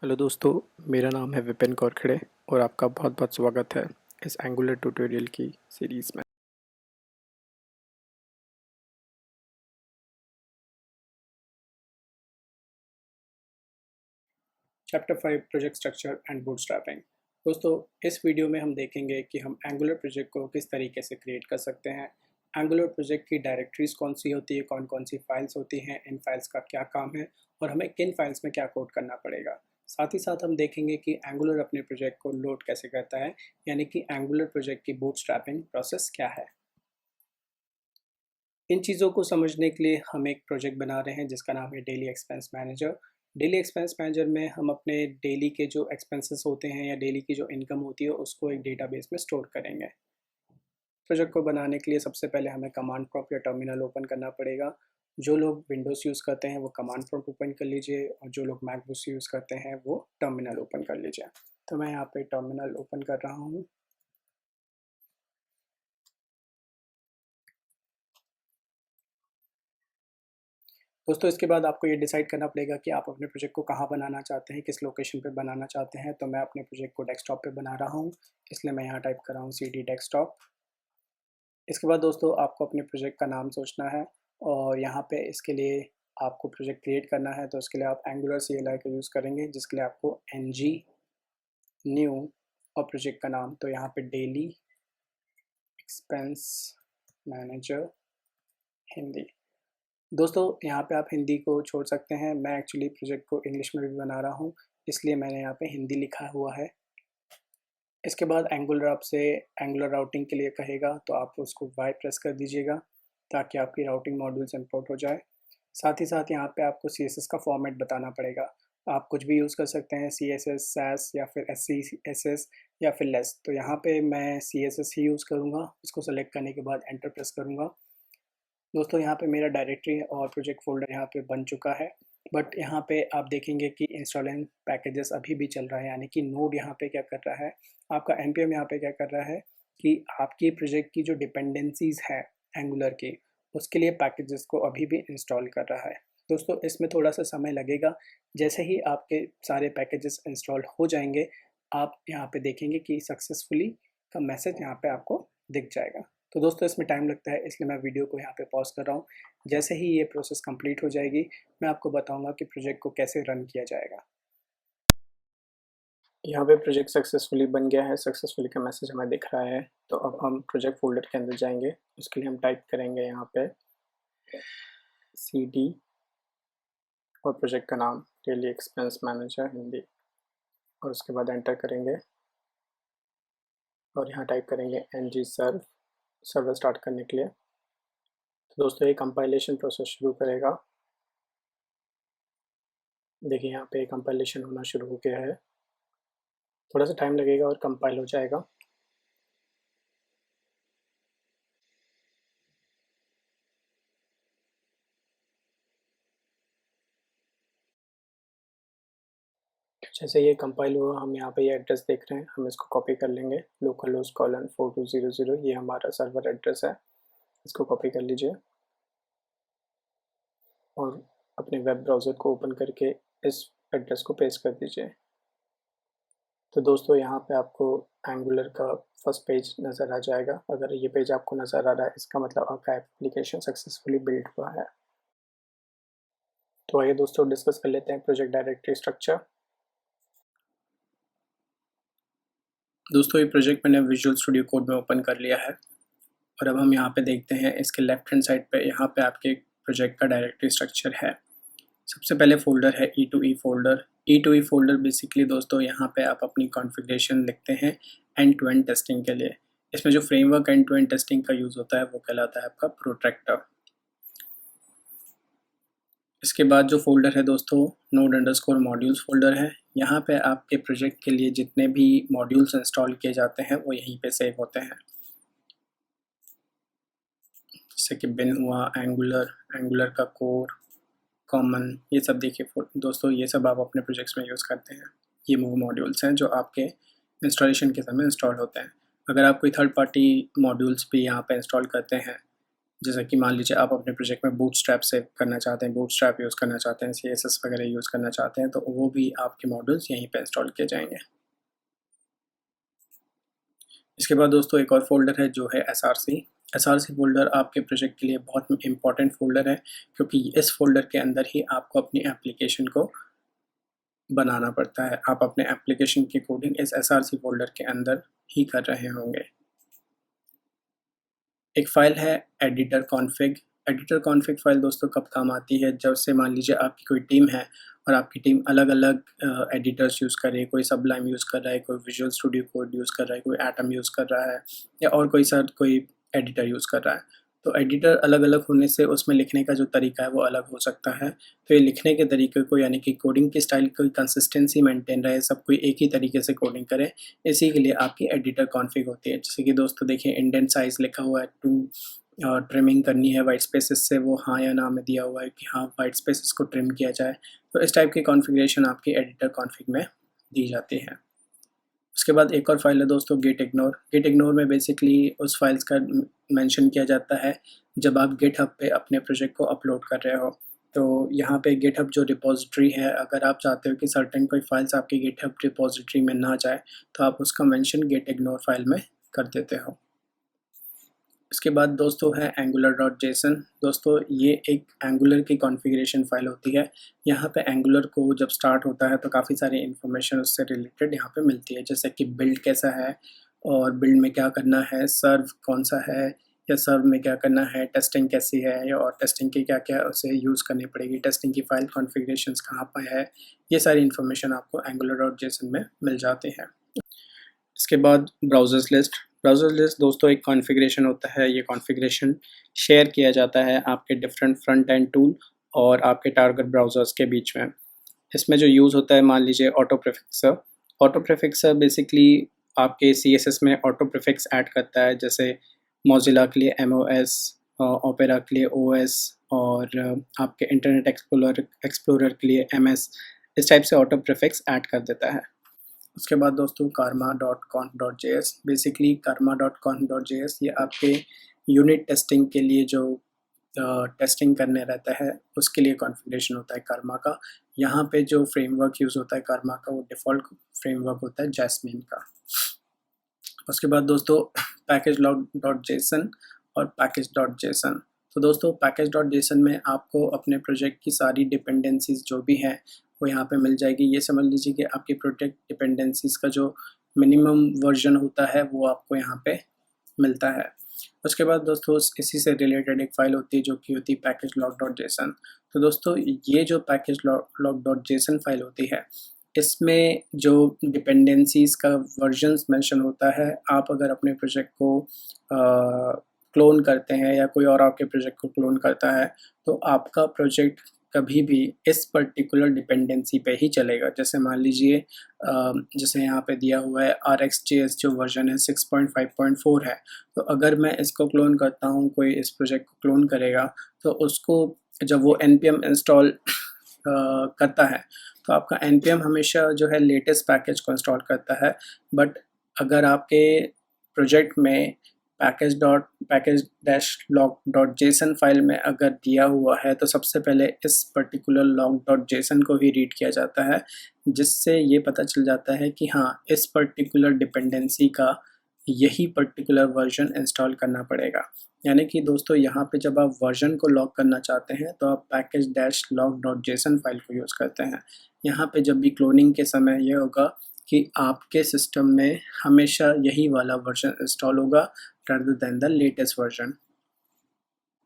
Hello दोस्तों, मेरा नाम है विपिन कौरखड़े और आपका बहुत बहुत स्वागत है इस एंगुलर ट्यूटोरियल की सीरीज़ में। Chapter 5 project structure and bootstrapping. दोस्तों, इस वीडियो में हम देखेंगे कि हम एंगुलर प्रोजेक्ट को किस तरीके से क्रिएट कर सकते हैं। एंगुलर प्रोजेक्ट की डायरेक्टरीज कौन सी होती है, कौन कौन सी फाइल्स होती हैं, इन फाइल्स का क्या काम है और हमें किन फाइल्स में क्या कोड करना पड़ेगा। साथ ही साथ हम देखेंगे कि एंगुलर अपने प्रोजेक्ट को लोड कैसे करता है, यानी कि एंगुलर प्रोजेक्ट की बूटस्ट्रैपिंग प्रोसेस क्या है। इन चीज़ों को समझने के लिए हम एक प्रोजेक्ट बना रहे हैं जिसका नाम है daily expense manager. Daily expense manager में हम अपने डेली के जो एक्सपेंसेस होते हैं या डेली की जो इनकम होती है उसको एक डेटाबेस में स्टोर करेंगे। प्रोजेक्ट को बनाने के लिए सबसे पहले हमें कमांड प्रॉम्प्ट या टर्मिनल ओपन करना पड़ेगा। जो लोग विंडोज़ यूज़ करते हैं वो कमांड प्रॉम्प्ट ओपन कर लीजिए और जो लोग मैकबुक यूज़ करते हैं वो टर्मिनल ओपन कर लीजिए। तो मैं यहाँ पे टर्मिनल ओपन कर रहा हूँ। दोस्तों, इसके बाद आपको ये डिसाइड करना पड़ेगा कि आप अपने प्रोजेक्ट को कहाँ बनाना चाहते हैं, किस लोकेशन पे बनाना चाहते हैं। तो मैं अपने प्रोजेक्ट को डेस्कटॉप पे बना रहा हूँ, इसलिए मैं यहाँ टाइप कर रहा हूँ CD डेस्कटॉप। इसके बाद दोस्तों आपको अपने प्रोजेक्ट का नाम सोचना है और यहाँ पे इसके लिए आपको प्रोजेक्ट क्रिएट करना है, तो इसके लिए आप एंगुलर CLI का यूज़ करेंगे, जिसके लिए आपको NG न्यू और प्रोजेक्ट का नाम, तो यहाँ पे डेली एक्सपेंस मैनेजर हिंदी। दोस्तों, यहाँ पे आप हिंदी को छोड़ सकते हैं, मैं एक्चुअली प्रोजेक्ट को इंग्लिश में भी बना रहा हूँ, इसलिए मैंने यहाँ पे हिंदी लिखा हुआ है। इसके बाद एंगुलर आपसे एंगुलर राउटिंग के लिए कहेगा, तो आप उसको Y प्रेस कर दीजिएगा ताकि आपकी राउटिंग मॉड्यूल्स इंपोर्ट हो जाए। साथ ही साथ यहाँ पे आपको CSS का फॉर्मेट बताना पड़ेगा। आप कुछ भी यूज़ कर सकते हैं, CSS, SAS या फिर SCSS या फिर लेस। तो यहाँ पे मैं CSS ही यूज़ करूँगा। इसको सेलेक्ट करने के बाद एंटर प्रेस करूँगा। दोस्तों, यहाँ पे मेरा डायरेक्टरी और प्रोजेक्ट फ़ोल्डर यहाँ पे बन चुका है, बट यहाँ पे आप देखेंगे कि इंस्टॉल एंड पैकेजेस अभी भी चल रहा है, यानी कि नोड यहाँ पे क्या कर रहा है, आपका npm यहाँ पे क्या कर रहा है कि आपकी प्रोजेक्ट की जो डिपेंडेंसीज़ है एंगुलर की, उसके लिए पैकेजेस को अभी भी इंस्टॉल कर रहा है। दोस्तों, इसमें थोड़ा सा समय लगेगा। जैसे ही आपके सारे पैकेजेस इंस्टॉल हो जाएंगे, आप यहाँ पे देखेंगे कि सक्सेसफुली का मैसेज यहाँ पे आपको दिख जाएगा। तो दोस्तों, इसमें टाइम लगता है, इसलिए मैं वीडियो को यहाँ पे पॉज कर रहा हूँ। जैसे ही ये प्रोसेस कंप्लीट हो जाएगी, मैं आपको बताऊँगा कि प्रोजेक्ट को कैसे रन किया जाएगा। यहाँ पे प्रोजेक्ट सक्सेसफुली बन गया है, सक्सेसफुली का मैसेज हमें दिख रहा है। तो अब हम प्रोजेक्ट फोल्डर के अंदर जाएंगे, उसके लिए हम टाइप करेंगे यहाँ पे CD और प्रोजेक्ट का नाम डेली एक्सपेंस मैनेजर हिंदी, और उसके बाद एंटर करेंगे और यहाँ टाइप करेंगे NG सर्वर स्टार्ट करने के लिए। तो दोस्तों, ये कंपाइलेशन प्रोसेस शुरू करेगा। देखिए यहाँ पे कंपाइलेशन होना शुरू हो गया है, थोड़ा सा टाइम लगेगा और कंपाइल हो जाएगा। जैसे ये कंपाइल हुआ, हम यहाँ पे ये एड्रेस देख रहे हैं, हम इसको कॉपी कर लेंगे। localhost:4200 ये हमारा सर्वर एड्रेस है, इसको कॉपी कर लीजिए और अपने वेब ब्राउज़र को ओपन करके इस एड्रेस को पेस्ट कर दीजिए। तो दोस्तों, यहाँ पे आपको एंगुलर का फर्स्ट पेज नज़र आ जाएगा। अगर ये पेज आपको नज़र आ रहा है, इसका मतलब आपका एप्लीकेशन सक्सेसफुली बिल्ड हुआ है। तो आइए दोस्तों, डिस्कस कर लेते हैं प्रोजेक्ट डायरेक्टरी स्ट्रक्चर। दोस्तों, ये प्रोजेक्ट मैंने विजुअल स्टूडियो कोड में ओपन कर लिया है और अब हम यहाँ पे देखते हैं इसके लेफ्ट हैंड साइड पे, यहाँ पे आपके प्रोजेक्ट का डायरेक्टरी स्ट्रक्चर है। सबसे पहले फोल्डर है E2E folder. E2E folder basically दोस्तों, यहाँ पे आप अपनी कॉन्फ़िगरेशन लिखते हैं एंड टू एंड टेस्टिंग के लिए। इसमें जो framework end to end testing का यूज़ होता है वो कहलाता है आपका प्रोट्रैक्टर। इसके बाद जो फोल्डर है दोस्तों, node_modules फोल्डर है। यहाँ पे आपके प्रोजेक्ट के लिए जितने भी मॉड्यूल्स इंस्टॉल किए जाते हैं वो यहीं पे सेव होते हैं, जैसे कि बिन हुआ, एंगुलर का कोर, कॉमन, ये सब देखिए दोस्तों, ये सब आप अपने प्रोजेक्ट्स में यूज़ करते हैं। ये वो मॉड्यूल्स हैं जो आपके इंस्टॉलेशन के समय इंस्टॉल होते हैं। अगर आप कोई थर्ड पार्टी मॉड्यूल्स भी यहाँ पे इंस्टॉल करते हैं जैसा कि मान लीजिए आप अपने प्रोजेक्ट में बूटस्ट्रैप से करना चाहते हैं, बूटस्ट्रैप यूज़ करना चाहते हैं, CSS वगैरह यूज़ करना चाहते हैं, तो वो भी आपके मॉड्यूल्स यहीं पे इंस्टॉल किए जाएंगे। इसके बाद दोस्तों एक और फ़ोल्डर है जो है SRC फ़ोल्डर आपके प्रोजेक्ट के लिए बहुत इम्पॉर्टेंट फ़ोल्डर है, क्योंकि इस फ़ोल्डर के अंदर ही आपको अपनी एप्लीकेशन को बनाना पड़ता है। आप अपने एप्लीकेशन की कोडिंग इस SRC फ़ोल्डर के अंदर ही कर रहे होंगे। एक फ़ाइल है एडिटर कॉन्फ़िग फ़ाइल दोस्तों कब काम आती है, जब से मान लीजिए आपकी कोई टीम है और आपकी टीम अलग-अलग एडिटर्स यूज़ कर रही है, कोई सबलाइम यूज़ कर रहा है, कोई विजुअल स्टूडियो कोड यूज़ कर रहा है, कोई एटम यूज़ कर रहा है या और कोई एडिटर यूज़ कर रहा है। तो एडिटर अलग-अलग होने से उसमें लिखने का जो तरीका है वो अलग हो सकता है। तो ये लिखने के तरीके को यानी कि कोडिंग की स्टाइल की कंसिस्टेंसी मेंटेन रहे, सब कोई एक ही तरीके से कोडिंग करे, इसी के लिए आपकी एडिटर कॉन्फ़िग होती है। जैसे कि दोस्तों देखिए इंडेंट साइज़ लिखा हुआ है 2 ट्रिमिंग करनी है वाइट स्पेसेस से, वो हाँ या ना में दिया हुआ है कि हाँ वाइट स्पेसेस को ट्रिम किया जाए। तो इस टाइप की कॉन्फ़िगरेशन आपकी एडिटर कॉन्फ़िग में दी जाती है। उसके बाद एक और फ़ाइल है दोस्तों गेट इग्नोर में बेसिकली उस फाइल्स का मेंशन किया जाता है जब आप गिटहब पे अपने प्रोजेक्ट को अपलोड कर रहे हो। तो यहाँ पे गिटहब जो रिपॉजिटरी है, अगर आप चाहते हो कि सर्टेन कोई फाइल्स आपकी गिटहब रिपॉजिटरी में ना जाए, तो आप उसका मेंशन गेट इग्नोर फाइल में कर देते हो। इसके बाद दोस्तों है angular.json। दोस्तों ये एक एंगुलर की कॉन्फ़िगरेशन फ़ाइल होती है। यहाँ पे एंगुलर को जब स्टार्ट होता है तो काफ़ी सारी इन्फॉर्मेशन उससे रिलेटेड यहाँ पे मिलती है, जैसे कि बिल्ड कैसा है और बिल्ड में क्या करना है, सर्व कौन सा है या सर्व में क्या करना है, टेस्टिंग कैसी है या और टेस्टिंग की क्या-क्या उसे यूज़ करनी पड़ेगी, टेस्टिंग की फ़ाइल कॉन्फ़िगरेशंस कहाँ पे है, ये सारी इन्फॉर्मेशन आपको angular.json में मिल जाती है। इसके बाद ब्राउज़र्स लिस्ट दोस्तों एक कॉन्फ़िगरेशन होता है। ये कॉन्फ़िगरेशन शेयर किया जाता है आपके डिफरेंट फ्रंट एंड टूल और आपके टारगेट ब्राउज़र्स के बीच में। इसमें जो यूज़ होता है मान लीजिए ऑटो प्रीफ़िक्सर बेसिकली आपके CSS में ऑटो प्रीफ़िक्स ऐड करता है, जैसे मोज़िला के लिए MOS, ओपेरा के लिए OS और आपके इंटरनेट एक्सप्लोरर के लिए MS, इस टाइप से ऑटो प्रीफ़िक्स ऐड कर देता है। उसके बाद दोस्तों karma.conf.js, बेसिकली karma.conf.js ये आपके यूनिट टेस्टिंग के लिए जो टेस्टिंग करने रहता है उसके लिए कॉन्फ़िगरेशन होता है कर्मा का। यहाँ पे जो फ्रेमवर्क यूज़ होता है कर्मा का, वो डिफ़ॉल्ट फ्रेमवर्क होता है जैस्मिन का। उसके बाद दोस्तों package.json और package.json। तो दोस्तों package.json में आपको अपने प्रोजेक्ट की सारी डिपेंडेंसीज़ जो भी हैं वो यहाँ पे मिल जाएगी। ये समझ लीजिए कि आपकी प्रोजेक्ट डिपेंडेंसीज़ का जो मिनिमम वर्जन होता है वो आपको यहाँ पे मिलता है। उसके बाद दोस्तों इसी से रिलेटेड एक फ़ाइल होती है जो कि होती है packagelog.json। तो दोस्तों ये जो packagelog.json फ़ाइल होती है, इसमें जो डिपेंडेंसीज़ का वर्जन्स मेंशन होता है, आप अगर अपने प्रोजेक्ट को क्लोन करते हैं या कोई और आपके प्रोजेक्ट को क्लोन करता है, तो आपका प्रोजेक्ट कभी भी इस पर्टिकुलर डिपेंडेंसी पे ही चलेगा। जैसे मान लीजिए जैसे यहाँ पे दिया हुआ है RxJS जो वर्जन है 6.5.4 है, तो अगर मैं इसको क्लोन करता हूँ, कोई इस प्रोजेक्ट को क्लोन करेगा, तो उसको जब वो npm इंस्टॉल करता है, तो आपका npm हमेशा जो है लेटेस्ट पैकेज को इंस्टॉल करता है। बट अगर आपके प्रोजेक्ट में package-log.json फाइल में अगर दिया हुआ है, तो सबसे पहले इस पर्टिकुलर log.json को ही रीड किया जाता है, जिससे ये पता चल जाता है कि हाँ इस पर्टिकुलर डिपेंडेंसी का यही पर्टिकुलर वर्जन इंस्टॉल करना पड़ेगा। यानी कि दोस्तों यहाँ पे जब आप वर्जन को लॉक करना चाहते हैं तो आप package-log.json फाइल को यूज़ करते हैं। यहाँ पे जब भी क्लोनिंग के समय ये होगा कि आपके सिस्टम में हमेशा यही वाला वर्जन इंस्टॉल होगा rather than the latest version।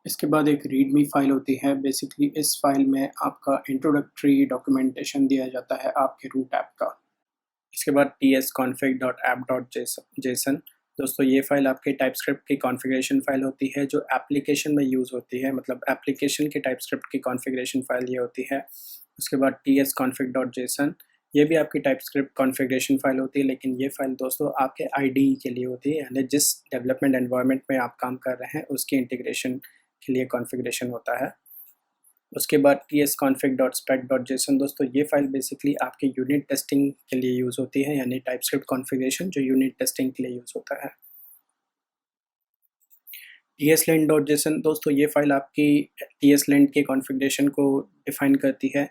इसके बाद एक रीडमी फाइल होती है। बेसिकली इस फाइल में आपका इंट्रोडक्टरी डॉक्यूमेंटेशन दिया जाता है आपके रूट ऐप का। इसके बाद tsconfig.app.json। दोस्तों ये फाइल आपके टाइपस्क्रिप्ट की कॉन्फ़िगरेशन फाइल होती है जो एप्लीकेशन में यूज़ होती है, मतलब एप्लीकेशन के टाइपस्क्रिप्ट की कॉन्फ़िगरेशन फाइल ये होती है। उसके बाद tsconfig.json, ये भी आपकी टाइपस्क्रिप्ट कॉन्फ़िगरेशन फाइल होती है, लेकिन ये फाइल दोस्तों आपके IDE के लिए होती है, यानी जिस डेवलपमेंट एनवायरनमेंट में आप काम कर रहे हैं उसकी इंटीग्रेशन के लिए कॉन्फ़िगरेशन होता है। उसके बाद tsconfig.spec.json, दोस्तों ये फाइल बेसिकली आपके यूनिट टेस्टिंग के लिए यूज़ होती है, यानी टाइपस्क्रिप्ट कॉन्फ़िगरेशन जो यूनिट टेस्टिंग के लिए यूज़ होता है। tslint.json दोस्तों ये फ़ाइल आपकी tslint के कॉन्फ़िगरेशन को डिफ़ाइन करती है।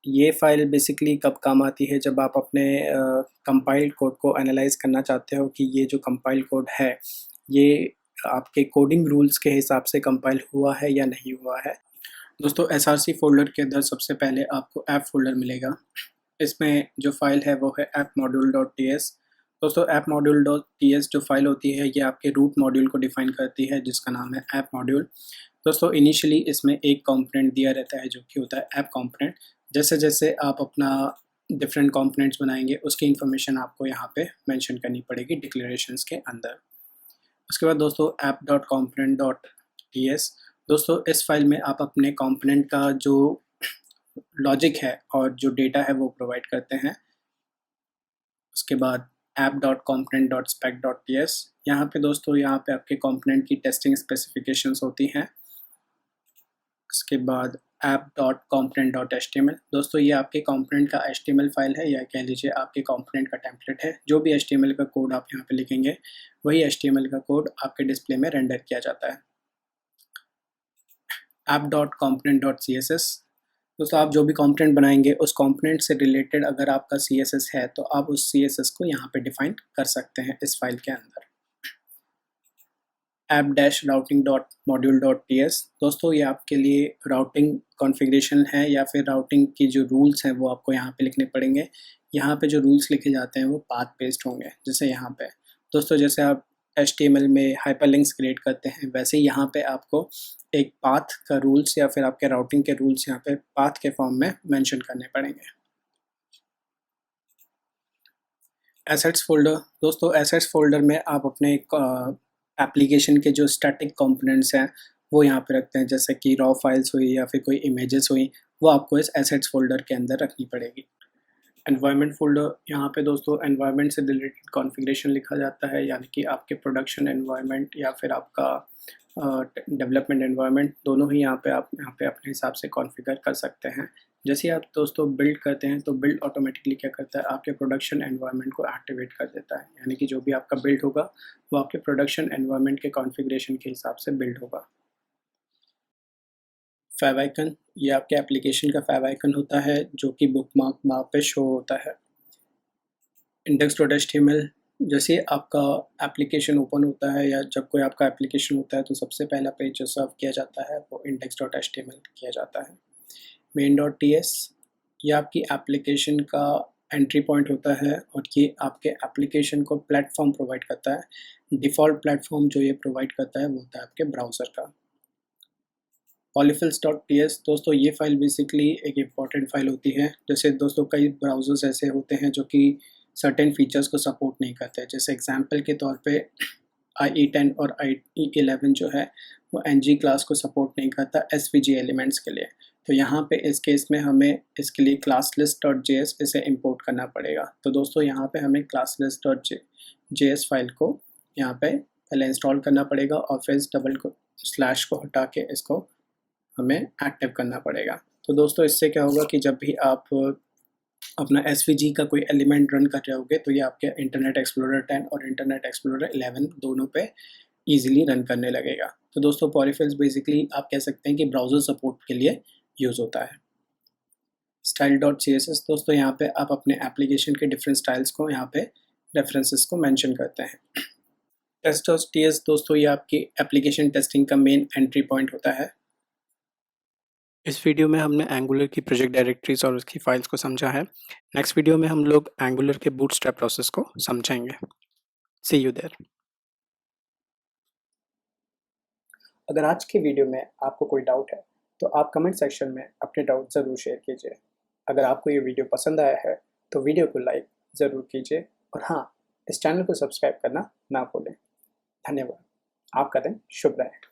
ये फ़ाइल बेसिकली कब काम आती है, जब आप अपने कंपाइल्ड कोड को एनालाइज़ करना चाहते हो कि ये जो कंपाइल्ड कोड है ये आपके कोडिंग रूल्स के हिसाब से कंपाइल हुआ है या नहीं हुआ है। दोस्तों src फ़ोल्डर के अंदर सबसे पहले आपको ऐप फ़ोल्डर मिलेगा। इसमें जो फ़ाइल है वो है appmodule.ts। दोस्तों appmodule.ts जो फ़ाइल होती है ये आपके रूट मॉड्यूल को डिफ़ाइन करती है जिसका नाम है ऐप मॉड्यूल। दोस्तों इनिशियली इसमें एक कंपोनेंट दिया रहता है जो कि होता है ऐप कंपोनेंट। जैसे जैसे आप अपना डिफरेंट कंपोनेंट्स बनाएंगे उसकी इन्फॉर्मेशन आपको यहाँ पे मेंशन करनी पड़ेगी डिक्लेरेशंस के अंदर। उसके बाद दोस्तों app.component.ts। दोस्तों इस फाइल में आप अपने कंपोनेंट का जो लॉजिक है और जो डेटा है वो प्रोवाइड करते हैं। उसके बाद app.component.spec.ts। यहाँ पे दोस्तों यहाँ पे आपके कंपोनेंट की टेस्टिंग स्पेसिफिकेशंस होती हैं। उसके बाद app.component.html। दोस्तों ये आपके कंपोनेंट का HTML फाइल है या कह लीजिए आपके कंपोनेंट का टेम्पलेट है। जो भी HTML का कोड आप यहाँ पे लिखेंगे वही HTML का कोड आपके डिस्प्ले में रेंडर किया जाता है। app.component.css। दोस्तों आप जो भी कंपोनेंट बनाएंगे उस कंपोनेंट से रिलेटेड अगर आपका CSS है तो आप उस CSS को यहाँ पे डिफाइन कर सकते हैं इस फाइल के अंदर। app-routing.module.ts। दोस्तों ये आपके लिए राउटिंग कॉन्फ़िगरेशन है या फिर राउटिंग की जो रूल्स हैं वो आपको यहाँ पे लिखने पड़ेंगे। यहाँ पे जो रूल्स लिखे जाते हैं वो पाथ बेस्ड होंगे। जैसे यहाँ पे दोस्तों जैसे आप HTML में हाइपरलिंक्स क्रिएट करते हैं वैसे ही यहाँ पे आपको एक पाथ का रूल्स या फिर आपके राउटिंग के रूल्स यहाँ पे पाथ के फॉर्म में मेंशन करने पड़ेंगे। Assets folder. दोस्तों एसेट्स फोल्डर में आप अपने एप्लीकेशन के जो स्टैटिक कंपोनेंट्स हैं वो यहाँ पे रखते हैं, जैसे कि रॉ फाइल्स हुई या फिर कोई इमेजेस हुई, वो आपको इस एसेट्स फोल्डर के अंदर रखनी पड़ेगी। एनवायरनमेंट फोल्डर, यहाँ पे दोस्तों एनवायरनमेंट से रिलेटेड कॉन्फ़िगरेशन लिखा जाता है, यानी कि आपके प्रोडक्शन एनवायरनमेंट या फिर आपका डेवलपमेंट एनवायरनमेंट, दोनों ही आप यहाँ पे अपने हिसाब से कॉन्फ़िगर कर सकते हैं। जैसे आप दोस्तों बिल्ड करते हैं तो बिल्ड ऑटोमेटिकली क्या करता है, आपके प्रोडक्शन एनवायरनमेंट को एक्टिवेट कर देता है, यानी कि जो भी आपका बिल्ड होगा वो आपके प्रोडक्शन एनवायरनमेंट के कॉन्फ़िगरेशन के हिसाब से बिल्ड होगा। फैव आइकन, ये आपके एप्लीकेशन का फैव आइकन होता है जो कि बुकमार्क बार पे शो होता है। index.html, जैसे आपका एप्लीकेशन ओपन होता है या जब कोई आपका एप्लीकेशन होता है तो सबसे पहला पेज जो सर्व किया जाता है वो index.html किया जाता है। main.ts, ये आपकी एप्लीकेशन का एंट्री पॉइंट होता है और ये आपके एप्लीकेशन को प्लेटफॉर्म प्रोवाइड करता है। डिफ़ॉल्ट प्लेटफॉर्म जो ये प्रोवाइड करता है वो होता है आपके ब्राउज़र का। polyfills.ts, दोस्तों ये फाइल बेसिकली एक इम्पॉर्टेंट फाइल होती है। जैसे दोस्तों कई ब्राउज़र्स ऐसे होते हैं जो कि सर्टेन फीचर्स को सपोर्ट नहीं करते, जैसे एग्जांपल के तौर पे IE10 और IE11 जो है वो ng क्लास को सपोर्ट नहीं करता SVG एलिमेंट्स के लिए। तो यहाँ पे इस केस में हमें इसके लिए classlist.js इसे इंपोर्ट करना पड़ेगा। तो दोस्तों यहाँ पे हमें classlist.js फाइल को यहाँ पे पहले इंस्टॉल करना पड़ेगा और फिर इस डबल स्लैश को हटा के इसको हमें एक्टिव करना पड़ेगा। तो दोस्तों इससे क्या होगा कि जब भी आप अपना SVG का कोई एलिमेंट रन कर रहे होगे तो ये आपके इंटरनेट एक्सप्लोरर 10 और इंटरनेट एक्सप्लोरर 11 दोनों पे ईजिली रन करने लगेगा। तो दोस्तों पॉलीफिल्स बेसिकली आप कह सकते हैं कि ब्राउज़र सपोर्ट के लिए यूज़ होता है। style.css, दोस्तों यहाँ पे आप अपने एप्लीकेशन के डिफरेंट स्टाइल्स को यहाँ पे रेफरेंसेस को मेंशन करते हैं। test.ts, दोस्तों ये आपकी एप्लीकेशन टेस्टिंग का मेन एंट्री पॉइंट होता है। इस वीडियो में हमने एंगुलर की प्रोजेक्ट डायरेक्टरीज और उसकी फाइल्स को समझा है। नेक्स्ट वीडियो में हम लोग एंगुलर के बूटस्ट्रैप प्रोसेस को समझेंगे। सी यू देयर। अगर आज की वीडियो में आपको कोई डाउट है तो आप कमेंट सेक्शन में अपने डाउट ज़रूर शेयर कीजिए। अगर आपको ये वीडियो पसंद आया है तो वीडियो को लाइक ज़रूर कीजिए और हाँ, इस चैनल को सब्सक्राइब करना ना भूलें। धन्यवाद। आपका दिन शुभ रहे।